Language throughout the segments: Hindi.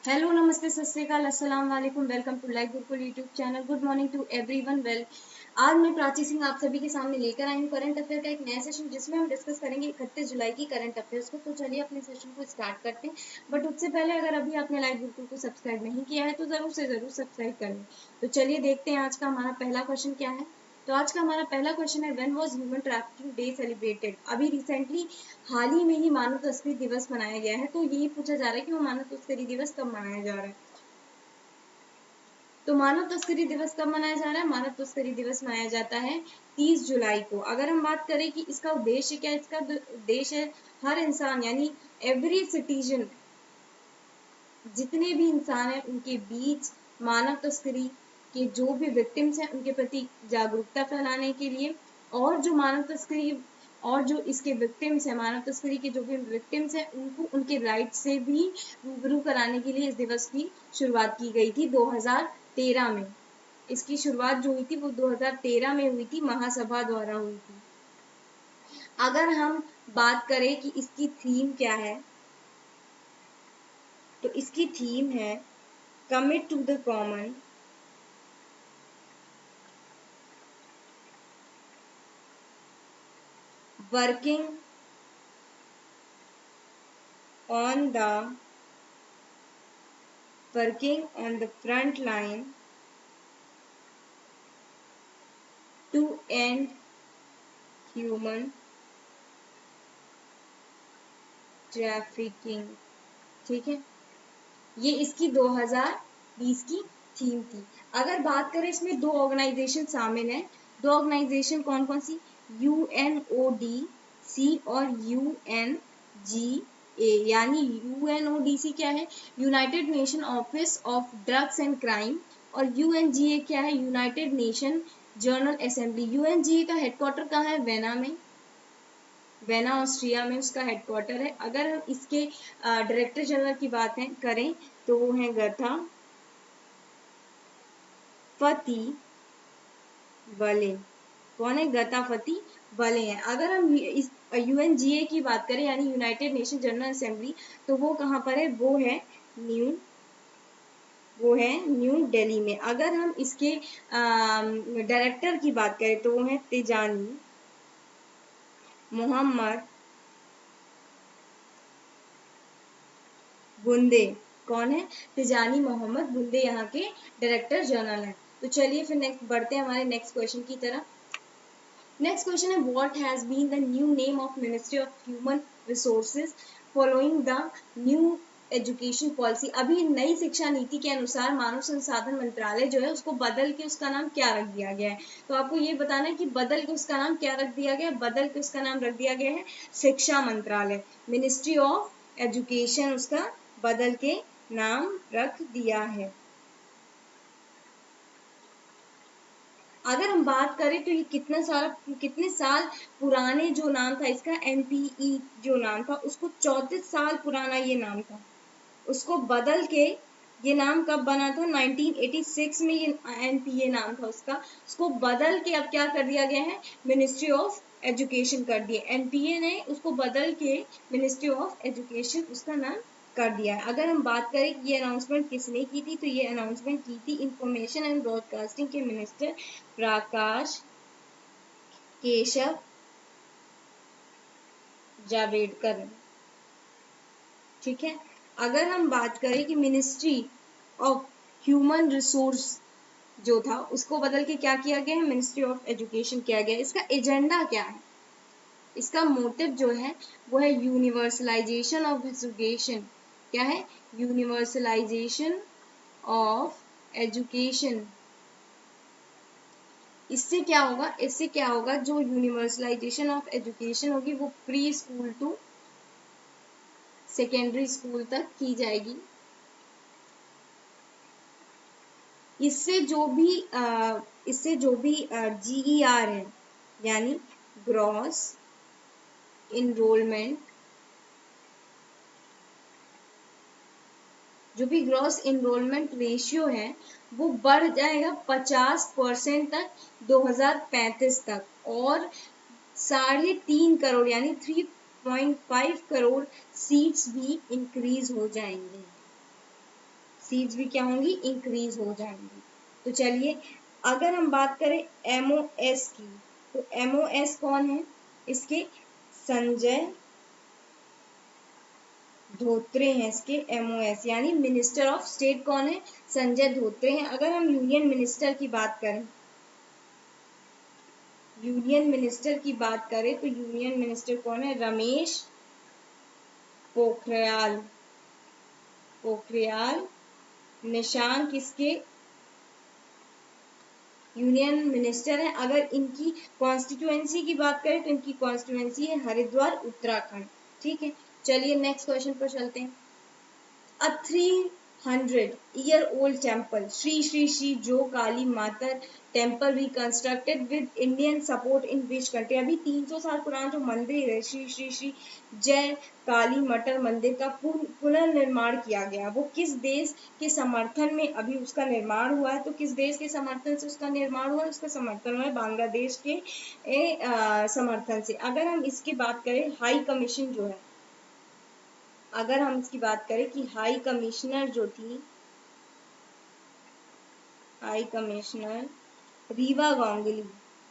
हेलो नमस्ते सत श्री अकाल अस्सलाम वालेकुम welcome to live Gurukul YouTube channel. Good morning to everyone. आज मैं प्राची सिंह आप सभी के सामने लेकर आई हूँ करंट अफेयर का एक नया सेशन जिसमें हम डिस्कस करेंगे 31 जुलाई की करंट अफेयर्स को। तो चलिए अपने सेशन को स्टार्ट करते हैं। बट उससे पहले अगर अभी आपने लाइव गुरुकुल को सब्सक्राइब नहीं किया है तो जरूर से जरूर सब्सक्राइब कर लें। तो चलिए देखते हैं आज का हमारा पहला क्वेश्चन क्या है। तो आज का हमारा पहला क्वेश्चन है, when was human trafficking day celebrated. अभी रिसेंटली हाल ही में ही मानव तस्करी दिवस मनाया गया है। तो यही पूछा जा रहा है कि वो मानव तस्करी दिवस कब मनाया जा रहा है। तो मानव तस्करी दिवस कब मनाया जा रहा है? मानव तस्करी दिवस मनाया जाता है 30 जुलाई को। अगर हम बात करें कि इसका उद्देश्य क्या है, इसका उद्देश्य है हर इंसान यानी एवरी सिटीजन, जितने भी इंसान हैं उनके बीच मानव तस्करी के जो भी विक्टिम्स हैं उनके प्रति जागरूकता फैलाने के लिए, और जो मानव तस्करी और जो इसके विक्टिम्स हैं, मानव तस्करी के जो भी विक्टिम्स हैं उनको उनके राइट से भी रूबरू कराने के लिए इस दिवस की शुरुआत की गई थी 2013 में। इसकी शुरुआत जो हुई थी वो 2013 में हुई थी, महासभा द्वारा हुई थी। अगर हम बात करें कि इसकी थीम क्या है, तो इसकी थीम है commit to the common, working on the front line to end human trafficking। ठीक है, ये इसकी 2020 की थीम थी। अगर बात करें इसमें दो ऑर्गेनाइजेशन शामिल हैं। दो ऑर्गेनाइजेशन कौन कौन सी? UNODC और UNGA। यानी UNODC क्या है? United nation office of drugs and crime, और UNGA क्या है? United nation general assembly. UNGA का हेडक्वार्टर कहाँ है? वेना में, वेना ऑस्ट्रिया में उसका हेडक्वार्टर है। अगर हम इसके डायरेक्टर जनरल की बात करें तो वो है गथा फती वले। कौन है? गथा फती वले हैं। अगर हम इस UNGA की बात करें यानी यूनाइटेड नेशन जनरल असेंबली, तो वो कहाँ पर है? वो है न्यू दिल्ली में। अगर हम इसके डायरेक्टर की बात करें तो वो है तिजानी मोहम्मद बुंदे। कौन है? तिजानी मोहम्मद बुंदे यहाँ के डायरेक्टर जनरल हैं। तो चलिए फिर नेक्स्ट बढ़ते हैं हमारे नेक्स्ट क्वेश्चन की तरफ। नेक्स्ट क्वेश्चन है, what has been the new name of ministry of human resources following the new education policy. अभी नई शिक्षा नीति के अनुसार मानव संसाधन मंत्रालय जो है उसको बदल के उसका नाम क्या रख दिया गया है? तो आपको ये बताना है कि बदल के उसका नाम क्या रख दिया गया है। बदल के उसका नाम रख दिया गया है शिक्षा मंत्रालय, मिनिस्ट्री ऑफ एजुकेशन उसका बदल के नाम रख दिया है। अगर हम बात करें तो ये कितने साल पुराने जो नाम था इसका, NPE जो नाम था उसको 34 साल पुराना ये नाम था। उसको बदल के ये नाम कब बना था? 1986 में ये NPA नाम था उसको बदल के अब क्या कर दिया गया है? मिनिस्ट्री ऑफ एजुकेशन कर दिया। NPA ने उसको बदल के मिनिस्ट्री ऑफ एजुकेशन उसका नाम कर दिया है। अगर हम बात करें कि ये अनाउंसमेंट किसने की थी, तो ये अनाउंसमेंट की थी इंफॉर्मेशन एंड ब्रॉडकास्टिंग के मिनिस्टर प्रकाश केशव जावड़ेकर ने। ठीक है, अगर हम बात करें कि मिनिस्ट्री ऑफ ह्यूमन रिसोर्स जो था उसको बदल के क्या किया गया है? मिनिस्ट्री ऑफ एजुकेशन किया गया है। इसका एजेंडा क्या है? इसका मोटिव जो है वो है यूनिवर्सलाइजेशन ऑफ एजुकेशन। क्या है? Universalization of education. इससे क्या होगा? इससे क्या होगा? जो यूनिवर्सलाइजेशन ऑफ एजुकेशन होगी वो pre school to secondary school तक की जाएगी। इससे जो भी GER है यानी ग्रॉस इनरोलमेंट, जो भी ग्रॉस इनरोलमेंट रेशियो है वो बढ़ जाएगा 50% तक 2035 तक, और 3.5 करोड़ यानी 3.5 करोड़ सीट्स भी इंक्रीज हो जाएंगे। सीट्स भी क्या होंगी, इंक्रीज हो जाएंगी। तो चलिए अगर हम बात करें MOS की, तो MOS कौन है इसके, संजय धोत्रे हैं इसके MOS, यानी मिनिस्टर ऑफ स्टेट कौन है, संजय धोत्रे हैं। अगर हम यूनियन मिनिस्टर की बात करें, यूनियन मिनिस्टर की बात करें तो यूनियन मिनिस्टर कौन है, रमेश पोखरियाल, पोखरियाल निशंक इसके यूनियन मिनिस्टर है। अगर इनकी कॉन्स्टिट्यूएंसी की बात करें तो इनकी कॉन्स्टिट्यूएंसी है हरिद्वार उत्तराखंड। ठीक है, चलिए नेक्स्ट क्वेश्चन पर चलते हैं। A 300-year-old temple, Sri Sri Sri जो काली माता temple reconstructed with Indian support in which country. अभी 300 साल पुराना जो मंदिर है श्री श्री श्री जय काली मटर मंदिर का पुनर्निर्माण किया गया, वो किस देश के समर्थन में अभी उसका निर्माण हुआ है। तो किस देश के समर्थन से उसका निर्माण हुआ है, उसका समर्थन हुआ है बांग्लादेश के समर्थन से। अगर हम इसकी बात करें हाई कमीशन जो है, अगर हम इसकी बात करें कि हाई कमिश्नर जो थी, हाई कमिश्नर रीवा गांगुली,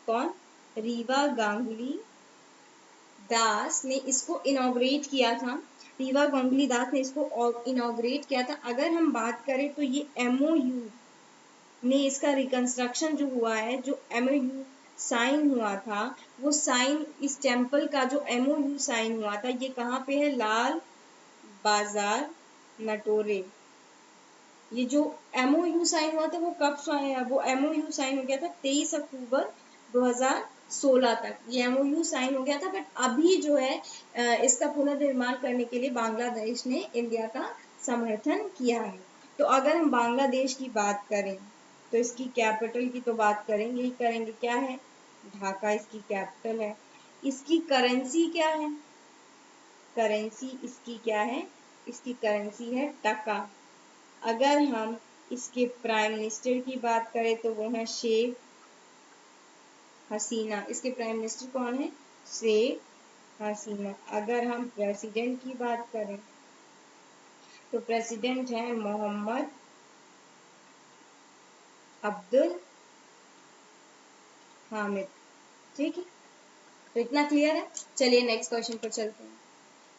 कौन, रीवा गांगुली दास ने इसको इनॉग्रेट किया था, रीवा गांगुली दास ने इसको इनॉग्रेट किया था। अगर हम बात करें तो ये MOU ने इसका रिकंस्ट्रक्शन जो हुआ है, जो MOU साइन हुआ था, वो साइन इस टेम्पल का जो MOU साइन हुआ था ये कहाँ पे है, लाल बाजार नटोरे। ये जो MOU साइन हुआ था वो कब वो MOU साइन हो गया था 23 अक्टूबर 2016 तक ये MOU साइन हो गया था। बट अभी जो है इसका पुनर्निर्माण करने के लिए बांग्लादेश ने इंडिया का समर्थन किया है। तो अगर हम बांग्लादेश की बात करें तो इसकी कैपिटल की तो बात करेंगे ही करेंगे, क्या है, ढाका इसकी कैपिटल है। इसकी करेंसी क्या है, करेंसी इसकी क्या है, इसकी करेंसी है टका। अगर हम इसके प्राइम मिनिस्टर की बात करें तो वो है शेख हसीना, इसके प्राइम मिनिस्टर कौन है, शेख हसीना। अगर हम प्रेसिडेंट की बात करें तो प्रेसिडेंट है मोहम्मद अब्दुल हामिद। ठीक है, तो इतना क्लियर है। चलिए नेक्स्ट क्वेश्चन पर चलते हैं।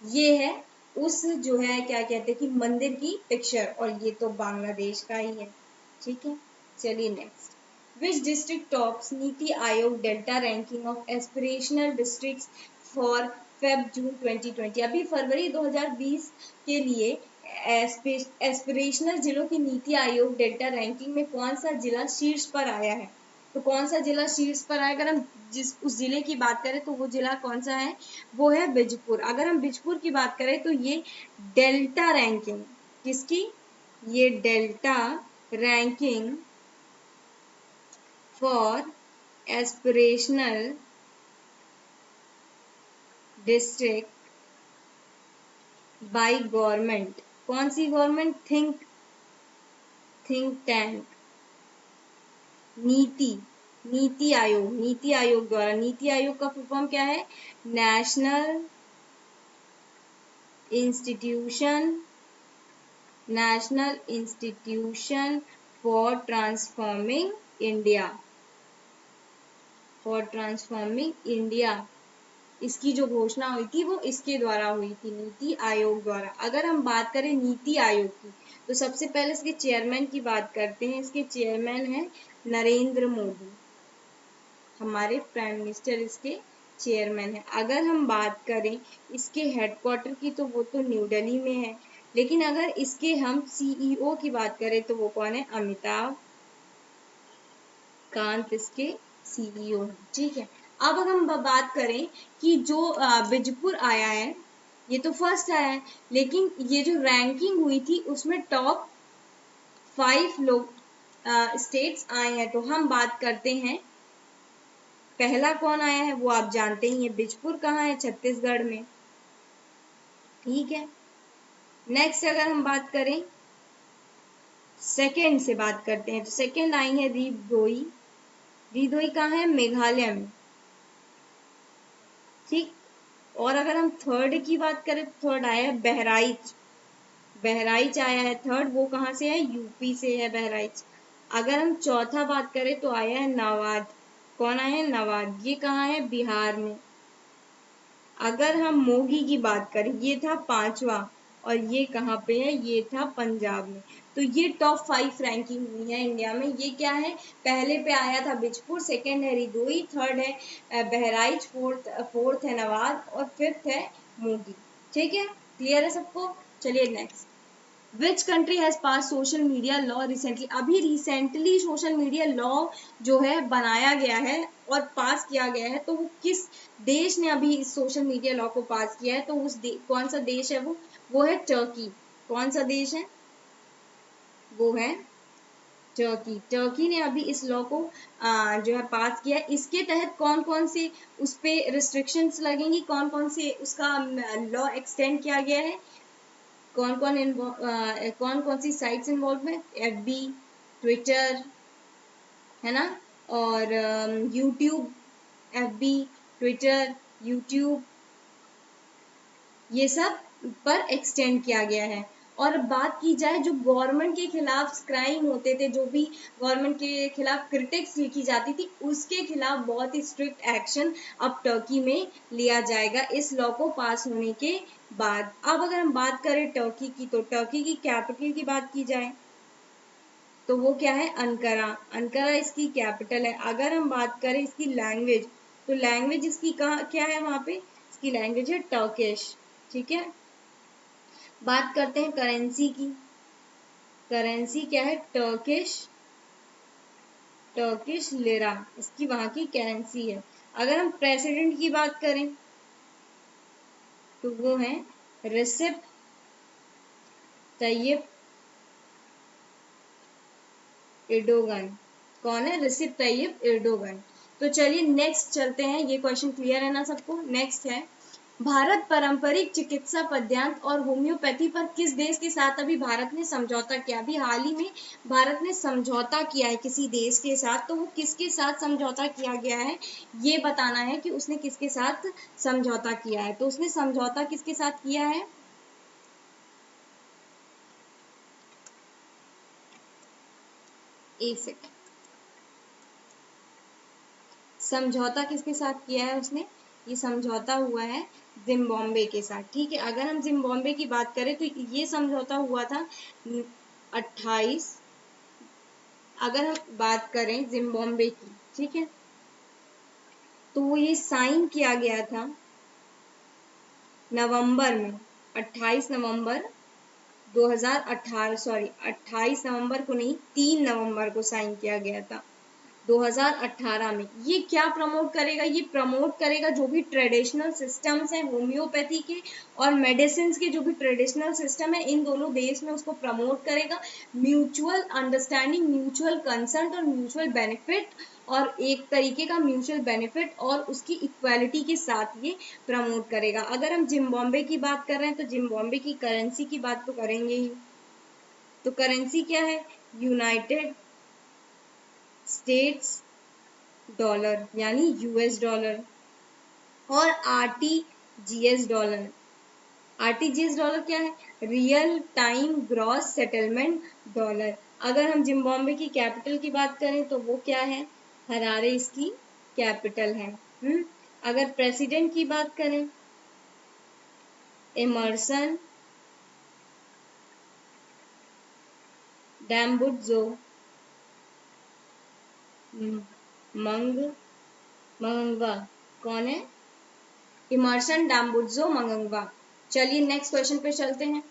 ये है उस जो है क्या कहते हैं कि मंदिर की पिक्चर, और ये तो बांग्लादेश का ही है। ठीक है, चलिए next. Which district tops NITI Aayog delta ranking of aspirational districts for Feb-June 2020। अभी फरवरी 2020 के लिए एस्पिरेशनल जिलों की नीति आयोग डेल्टा रैंकिंग में कौन सा जिला शीर्ष पर आया है। तो कौन सा जिला शीर्ष पर आया, अगर हम उस जिले की बात करें तो वो जिला कौन सा है, वो है बिजपुर। अगर हम बिजपुर की बात करें तो ये डेल्टा रैंकिंग किसकी, ये delta ranking for aspirational district by government, कौन सी government, think tank NITI Aayog, NITI Aayog द्वारा। नीति आयोग का फुल फॉर्म क्या है, national institution for transforming India, इसकी जो घोषणा हुई थी वो इसके द्वारा हुई थी, नीति आयोग द्वारा। अगर हम बात करें नीति आयोग की तो सबसे पहले इसके चेयरमैन की बात करते हैं। इसके चेयरमैन हैं नरेंद्र मोदी, हमारे प्राइम मिनिस्टर इसके चेयरमैन है। अगर हम बात करें इसके हेडक्वार्टर की तो वो तो न्यू दिल्ली में है, लेकिन अगर इसके हम CEO की बात करें तो वो कौन है, अमिताभ कांत इसके CEO है। ठीक है, अब अगर हम बात करें कि जो बिजपुर आया है ये तो फर्स्ट आया है, लेकिन ये जो रैंकिंग हुई थी उसमें टॉप 5 लोग स्टेट्स आए हैं। तो हम बात करते हैं पहला कौन आया है, वो आप जानते ही हैं, बिजपुर कहाँ है, छत्तीसगढ़ में। ठीक है, नेक्स्ट अगर हम बात करें सेकंड से बात करते हैं तो सेकंड आई है रीदोई, रीदोई कहाँ है, मेघालय में। ठीक, और अगर हम थर्ड की बात करें तो थर्ड आया है बहराइच, बहराइच आया है थर्ड, वो कहाँ से है, यूपी से है बहराइच। अगर हम चौथा बात करें तो आया है नवाद, कौन आया है, नवाद, ये कहाँ है, बिहार में। अगर हम मोगी की बात करें, ये था पांचवा, और ये कहाँ पे है, ये था पंजाब में। तो ये टॉप 5 रैंकिंग हुई है इंडिया में। ये क्या है, पहले पे आया था बिजपुर, सेकंड है रिदोई, थर्ड है बहराइच, फोर्थ है नवाद, और फिफ्थ है मोगी। ठीक है, क्लियर है सबको। चलिए next, which country has pass social media law recently. अभी रिसेंटली सोशल मीडिया लॉ जो है बनाया गया है और पास किया गया है, तो वो किस देश ने अभी इस सोशल मीडिया लॉ को पास किया है, तो कौन सा देश है वो है टर्की। कौन सा देश है, वो है टर्की। टर्की ने अभी इस लॉ को जो है पास किया है। इसके तहत कौन कौन से उस पे रिस्ट्रिक्शंस लगेंगी, कौन कौन से उसका लॉ एक्सटेंड किया गया है, कौन कौन सी साइट्स इन्वॉल्व है, एफबी, ट्विटर, है ना, और यूट्यूब, एफबी, ट्विटर, यूट्यूब, ये सब पर एक्सटेंड किया गया है। और बात की जाए जो गवर्नमेंट के खिलाफ क्राइम होते थे, जो भी गवर्नमेंट के खिलाफ क्रिटिक्स लिखी जाती थी, उसके खिलाफ बहुत ही स्ट्रिक्ट एक्शन अब टर्की में लिया जाएगा इस लॉ को पास होने के बाद। अब अगर हम बात करें टर्की की, तो टर्की की कैपिटल की बात की जाए तो वो क्या है, अंकारा। अंकारा इसकी कैपिटल है। अगर हम बात करें इसकी लैंग्वेज, तो लैंग्वेज इसकी क्या है वहां पे, इसकी लैंग्वेज है टर्किश। ठीक है, बात करते हैं करेंसी की। करेंसी क्या है, टर्किश लिरा, इसकी वहां की करेंसी है। अगर हम प्रेसिडेंट की बात करें तो वो है रिसेप तैयब एर्डोगन। कौन है, रिसेप तैयब एर्डोगन। तो चलिए नेक्स्ट चलते हैं, ये क्वेश्चन क्लियर है ना सबको। नेक्स्ट है, भारत पारंपरिक चिकित्सा पद्यांत और होम्योपैथी पर किस देश के साथ अभी भारत ने समझौता किया। अभी हाल ही में भारत ने समझौता किया है किसी देश के साथ, तो वो किसके साथ समझौता किया गया है, ये बताना है कि उसने किसके साथ समझौता किया है। तो उसने समझौता किसके साथ किया है, एक सेकंड, समझौता किसके साथ किया है उसने, ये समझौता हुआ है जिम्बाब्वे के साथ। ठीक है, अगर हम जिम्बाब्वे की बात करें तो ये समझौता हुआ था 28, अगर हम बात करें जिम्बाब्वे की, ठीक है, तो वो ये साइन किया गया था नवंबर में, 28 नवंबर 2018, सॉरी 28 नवंबर को नहीं, 3 नवंबर को साइन किया गया था 2018 में। ये क्या प्रमोट करेगा, ये प्रमोट करेगा जो भी ट्रेडिशनल सिस्टम्स हैं होम्योपैथी के और मेडिसिन के, जो भी ट्रेडिशनल सिस्टम है इन दोनों देश में उसको प्रमोट करेगा। म्यूचुअल अंडरस्टैंडिंग, म्यूचुअल कंसर्न और म्यूचुअल बेनिफिट, और एक तरीके का म्यूचुअल बेनिफिट और उसकी इक्वालिटी के साथ ये प्रमोट करेगा। अगर हम जिम्बाब्वे की बात कर रहे हैं तो जिम्बाब्वे की करेंसी की बात तो करेंगे ही। तो करेंसी क्या है, यूनाइटेड स्टेट्स डॉलर, यानी यूएस डॉलर, और आरटीजीएस डॉलर। आरटीजीएस डॉलर क्या है, real time gross settlement dollar. अगर हम जिम्बाब्वे की कैपिटल की बात करें तो वो क्या है, हरारे इसकी कैपिटल है। अगर प्रेसिडेंट की बात करें, एमर्सन डैम्बुड्जो मंगवा, कौन है, इमर्सन डैम्बुड्जो मंगवा। चलिए नेक्स्ट क्वेश्चन पे चलते हैं,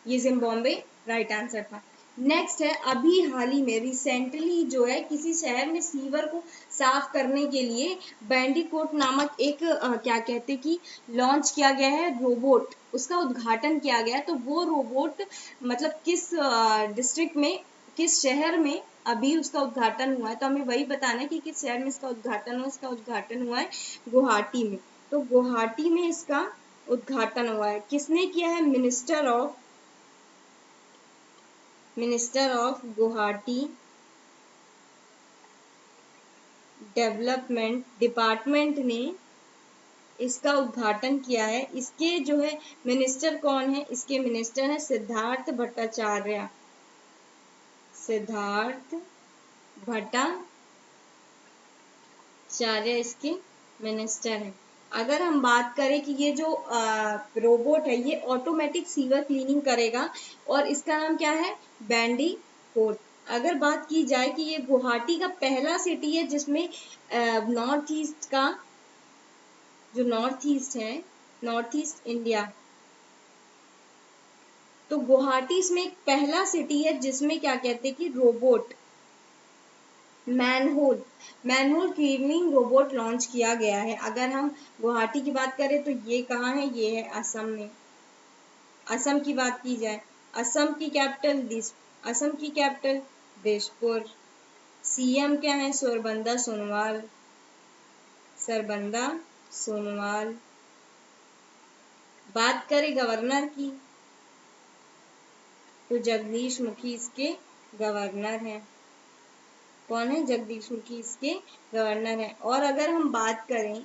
ये जिम्बाब्वे राइट आंसर था। नेक्स्ट है, अभी हाल ही में रिसेंटली जो है किसी शहर में सीवर को साफ करने के लिए बैंडिकोट नामक एक क्या कहते कि लॉन्च किया गया है रोबोट, उसका उद्घाटन किया गया। तो वो रोबोट मतलब किस डिस्ट्रिक्ट में, किस शहर में अभी उसका उद्घाटन हुआ है, तो हमें वही बताना है कि किस शहर में इसका उद्घाटन हुआ। इसका उद्घाटन हुआ है गुवाहाटी में। तो गुवाहाटी में इसका उद्घाटन हुआ है, किसने किया है, minister of Guwahati development department ने इसका उद्घाटन किया है। इसके जो है मिनिस्टर कौन है? इसके मिनिस्टर है सिद्धार्थ भट्टाचार्य। सिद्धार्थ भट्टाचार्य इसके मिनिस्टर हैं। अगर हम बात करें कि ये जो रोबोट है ये ऑटोमेटिक सीवर क्लीनिंग करेगा और इसका नाम क्या है? बैंडीकोट। अगर बात की जाए कि ये गुवाहाटी का पहला सिटी है जिसमें नॉर्थ ईस्ट का जो नॉर्थ ईस्ट है, नॉर्थ ईस्ट इंडिया, तो गुवाहाटी इसमें एक पहला सिटी है जिसमें क्या कहते हैं कि robot manhole cleaning robot launch किया गया है। अगर हम गुवाहाटी की बात करें तो ये कहाँ है? ये है असम में। असम की बात की जाए, असम की कैपिटल दिसपुर। सीएम क्या है? सरबंदा सोनोवाल। बात करें गवर्नर की तो जगदीश मुखी इसके गवर्नर हैं। कौन है? जगदीश मुखी इसके गवर्नर हैं। और अगर हम बात करें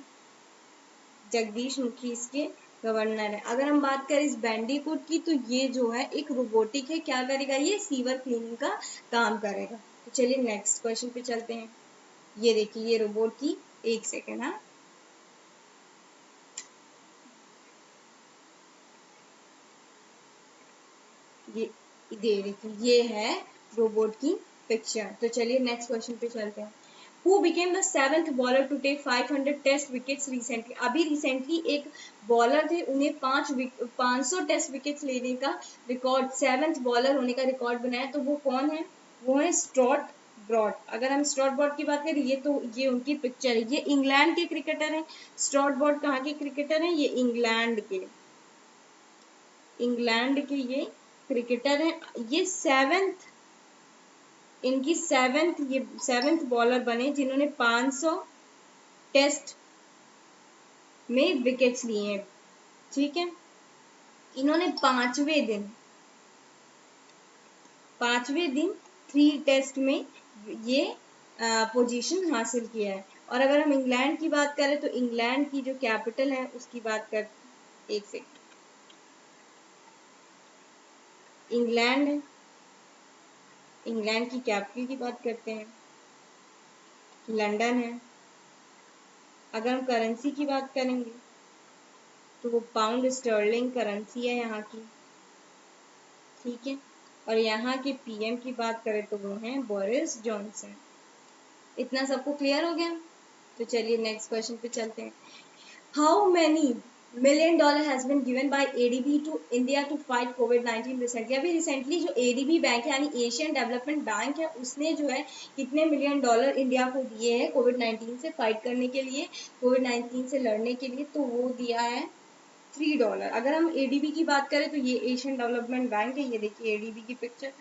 जगदीश मुखी इसके गवर्नर है। अगर हम बात करें इस बैंडीकोट की तो ये जो है एक रोबोटिक है। क्या करेगा? ये सीवर क्लीनिंग का काम करेगा। तो चलिए नेक्स्ट क्वेश्चन पे चलते हैं। ये देखिए ये रोबोट की, एक सेकेंड। हाँ, ये देखिए ये है रोबोट की पिक्चर। तो चलिए नेक्स्ट क्वेश्चन पे चलते हैं। Who became the seventh bowler to take 500 test wickets recently? अभी रिसेंटली एक बॉलर थे, उन्हें 500 टेस्ट विकेट्स लेने का रिकॉर्ड, 7th बॉलर होने का रिकॉर्ड बनाया। तो वो कौन है? वो है स्टुअर्ट ब्रॉड। अगर हम स्टुअर्ट ब्रॉड की बात करें ये तो ये उनकी पिक्चर है। ये इंग्लैंड के क्रिकेटर हैं। स्टुअर्ट ब्रॉड कहाँ के क्रिकेटर हैं? ये इंग्लैंड के ये क्रिकेटर हैं। ये सेवेंथ बॉलर बने जिन्होंने 500 टेस्ट में विकेट्स लिए हैं। ठीक है, इन्होंने पांचवें दिन 3 टेस्ट में ये पोजीशन हासिल किया है। और अगर हम इंग्लैंड की बात करें तो इंग्लैंड की जो कैपिटल है उसकी बात कर, एक सेकंड, इंग्लैंड की कैपिटल की बात करते हैं, लंदन है। अगर हम करेंसी की बात करेंगे तो वो पाउंड स्टर्लिंग करेंसी है यहाँ की। ठीक है, और यहाँ के पीएम की बात करें तो वो हैं बोरिस जॉनसन। इतना सबको क्लियर हो गया? तो चलिए नेक्स्ट क्वेश्चन पे चलते हैं। How many $1 million has been given by ADB to India to fight COVID-19 recently? अभी रिसेंटली जो ADB बैंक है यानी एशियन डेवलपमेंट बैंक है उसने जो है कितने $1 million इंडिया को दिए हैं कोविड-19 से फाइट करने के लिए, कोविड-19 से लड़ने के लिए? तो वो दिया है $3। अगर हम एडीबी की बात करें तो ये एशियन डेवलपमेंट बैंक है। ये देखिए एडीबी की पिक्चर।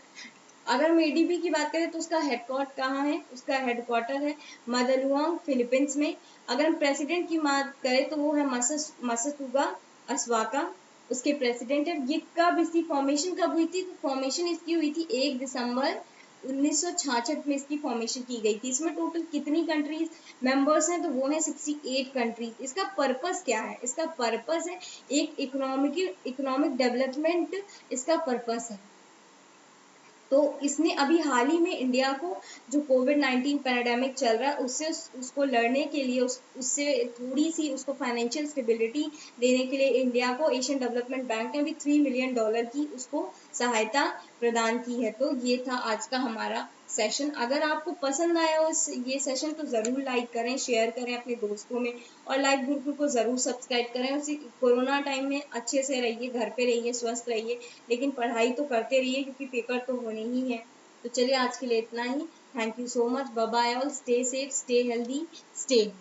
अगर हम एडीबी की बात करें तो उसका हेडक्वार्टर कहाँ है? उसका हेडक्वार्टर है मदलुआंग फिलीपींस में। अगर हम प्रेसिडेंट की बात करें तो वो है मसतुगा अस्वाका, उसके प्रेसिडेंट है। ये कब इसकी फॉर्मेशन कब हुई थी? तो फॉर्मेशन इसकी हुई थी 1 दिसंबर 1966 में इसकी फॉर्मेशन की गई थी। इसमें टोटल कितनी कंट्रीज मेंबर्स हैं? तो वो है 68 कंट्रीज। इसका पर्पस क्या है? इसका पर्पस है एक इकोनॉमिक डेवलपमेंट, इसका पर्पस है। तो इसने अभी हाल ही में इंडिया को जो कोविड-19 पैंडेमिक चल रहा है उससे उसको लड़ने के लिए उससे थोड़ी सी उसको फाइनेंशियल स्टेबिलिटी देने के लिए इंडिया को एशियन डेवलपमेंट बैंक ने भी $3 million की उसको सहायता प्रदान की है। तो ये था आज का हमारा सेशन। अगर आपको पसंद आया हो ये सेशन तो ज़रूर लाइक करें, शेयर करें अपने दोस्तों में, और लाइव ग्रुप को ज़रूर सब्सक्राइब करें। उसी कोरोना टाइम में अच्छे से रहिए, घर पे रहिए, स्वस्थ रहिए, लेकिन पढ़ाई तो करते रहिए क्योंकि पेपर तो होने ही है। तो चलिए आज के लिए इतना ही। Thank you so much, bye bye all, stay safe, stay healthy, stay